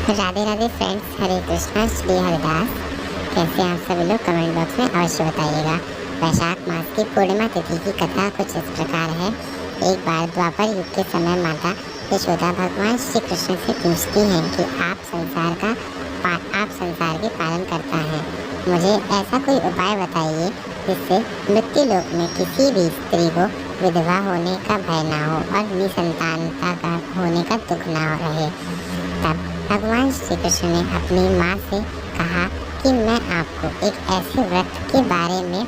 Radhe Radhe friends, हरे कृष्णा, श्री हरिदास। कैसे आप सभी लोग कमेंट बॉक्स में अवश्य बताइएगा। वैशाख मास की पूर्णिमा तिथि की कथा कुछ इस प्रकार है। एक बार द्वापर युग के समय माता यशोदा भगवान श्री कृष्ण से पूछती हैं कि आप संसार के पालन करता है, मुझे ऐसा कोई उपाय बताइए जिससे मृत्यु लोक में किसी भी स्त्री को विधवा होने का भय ना हो और निसंतानता का होने का दुख ना रहे। तब भगवान श्री कृष्ण ने अपनी माँ से कहा कि मैं आपको एक ऐसे व्रत के बारे में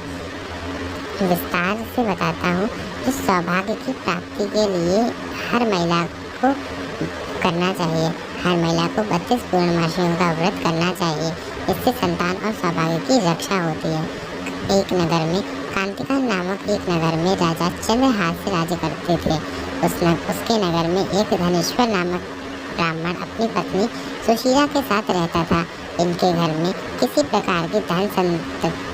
विस्तार से बताता हूँ जो सौभाग्य की प्राप्ति के लिए हर महिला को करना चाहिए। हर महिला को 32 पूर्णमासियों का व्रत करना चाहिए। इससे संतान और सौभाग्य की रक्षा होती है। एक नगर में कांतिका नामक एक नगर में राजा चंद्रहास से राज्य करते थे। उसके नगर में एक धनेश्वर नामक ब्राह्मण अपनी पत्नी सुशीला के साथ रहता था। इनके घर में किसी प्रकार की धन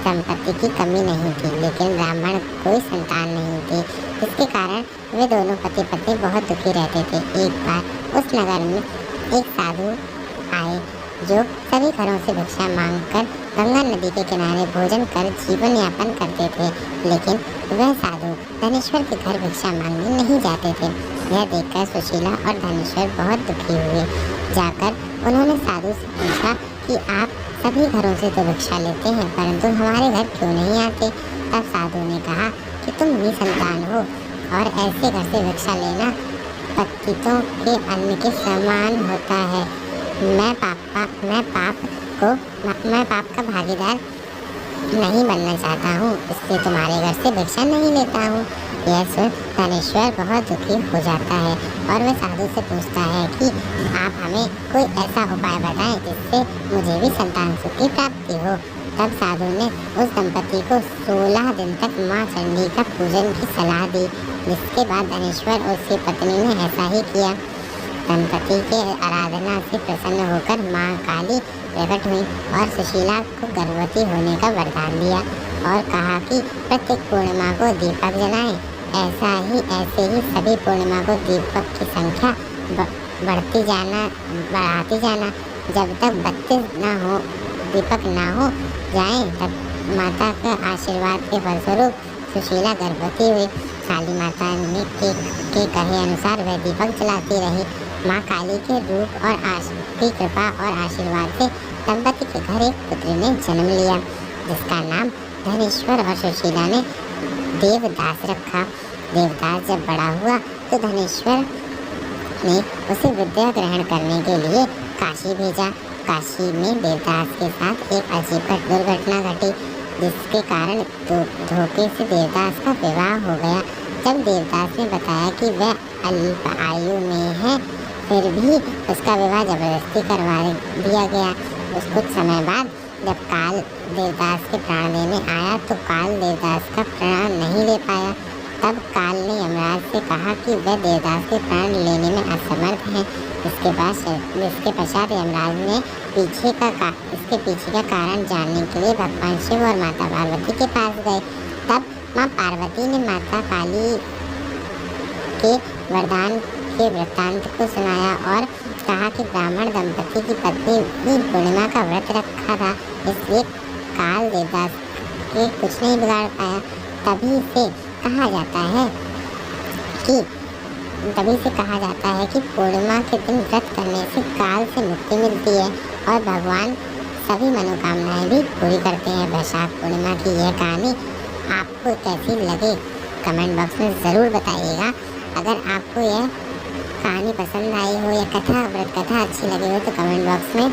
संपत्ति की कमी नहीं थी, लेकिन ब्राह्मण कोई संतान नहीं थी, जिसके कारण वे दोनों पति पत्नी बहुत दुखी रहते थे। एक बार उस नगर में एक साधु आए जो सभी घरों से भिक्षा मांगकर गंगा नदी के किनारे भोजन कर जीवन यापन करते थे, लेकिन वह साधु धनेश्वर के घर भिक्षा मांगने नहीं जाते थे। यह देखकर सुशीला और धनेश्वर बहुत दुखी हुए। जाकर उन्होंने साधु से पूछा कि आप सभी घरों से तो भिक्षा लेते हैं, परंतु हमारे घर क्यों नहीं आते। तब साधु ने कहा कि तुम निसंतान हो और ऐसे घर से भिक्षा लेना पतितों के अन्न के समान होता है। मैं पाप का भागीदार नहीं बनना चाहता हूँ, इसलिए तुम्हारे घर से भिक्षा नहीं लेता हूँ। यह सुन धनेश्वर बहुत दुखी हो जाता है और वह साधु से पूछता है कि आप हमें कोई ऐसा उपाय बताएं जिससे मुझे भी संतान सुख की प्राप्ति हो। तब साधु ने उस दंपति को 16 दिन तक माँ चंडी का पूजन की सलाह दी, जिसके बाद धनेश्वर और उसकी पत्नी ने ऐसा ही किया। दंपति के आराधना से प्रसन्न होकर माँ काली प्रकट हुई और सुशीला को गर्भवती होने का वरदान दिया और कहा कि प्रत्येक पूर्णिमा को दीपक जलाएं। ऐसे ही सभी पूर्णिमा को दीपक की संख्या बढ़ाती जाना जब तक 32 ना हो दीपक ना हो जाए। तब माता के आशीर्वाद के फलस्वरूप सुशीला गर्भवती हुई। काली माता ने के कहे अनुसार वह दीपक जलाती रही। माँ काली के रूप और की कृपा और आशीर्वाद से दंपति के घर एक पुत्री ने जन्म लिया, जिसका नाम धनेश्वर और सुशीला ने देवदास रखा। देवदास जब बड़ा हुआ तो धनेश्वर ने उसे विद्या ग्रहण करने के लिए काशी भेजा। काशी में देवदास के साथ एक अजीब दुर्घटना घटी, जिसके कारण धोखे से देवदास का विवाह हो गया। जब देवदास ने बताया कि वह अल्प आयु में है, फिर भी उसका विवाह जबरदस्ती करवा दिया गया। कुछ समय बाद जब काल देवदास के प्राण लेने आया तो काल देवदास का प्राण नहीं ले पाया। तब काल ने यमराज से कहा कि वह देवदास के प्राण लेने में असमर्थ हैं। इसके पश्चात यमराज ने इसके पीछे का कारण जानने के लिए भगवान शिव और माता पार्वती के पास गए। तब माँ पार्वती ने माता काली के वरदान के वृत्तांत को सुनाया और कहा कि ब्राह्मण दंपति की पत्नी ने पूर्णिमा का व्रत रखा था, इसलिए काल देवदास के कुछ नहीं बिगाड़ पाया। तभी से कहा जाता है कि पूर्णिमा के दिन व्रत करने से काल से मुक्ति मिलती है और भगवान सभी मनोकामनाएं भी पूरी करते हैं। वैशाख पूर्णिमा की यह कहानी आपको कैसी लगे कमेंट बॉक्स में ज़रूर बताइएगा। अगर आपको यह कहानी पसंद आई हो या व्रत कथा अच्छी लगी हो तो कमेंट बॉक्स में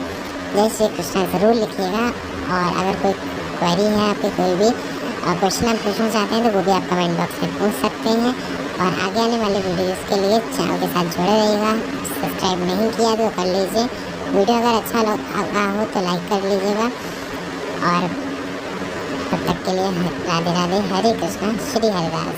जय श्री कृष्ण ज़रूर लिखिएगा। और अगर कोई क्वेरी है, आपके कोई भी क्वेश्चन आप पूछना चाहते हैं तो वो भी आप कमेंट बॉक्स में पूछ सकते हैं। और आगे आने वाले वीडियोज़ के लिए चैनल के साथ जुड़े रहिएगा। सब्सक्राइब नहीं किया तो कर लीजिए। वीडियो अगर अच्छा लगा हो तो लाइक कर लीजिएगा। और तब तक के लिए राधे राधे, हरे कृष्णा, श्री हरिदास।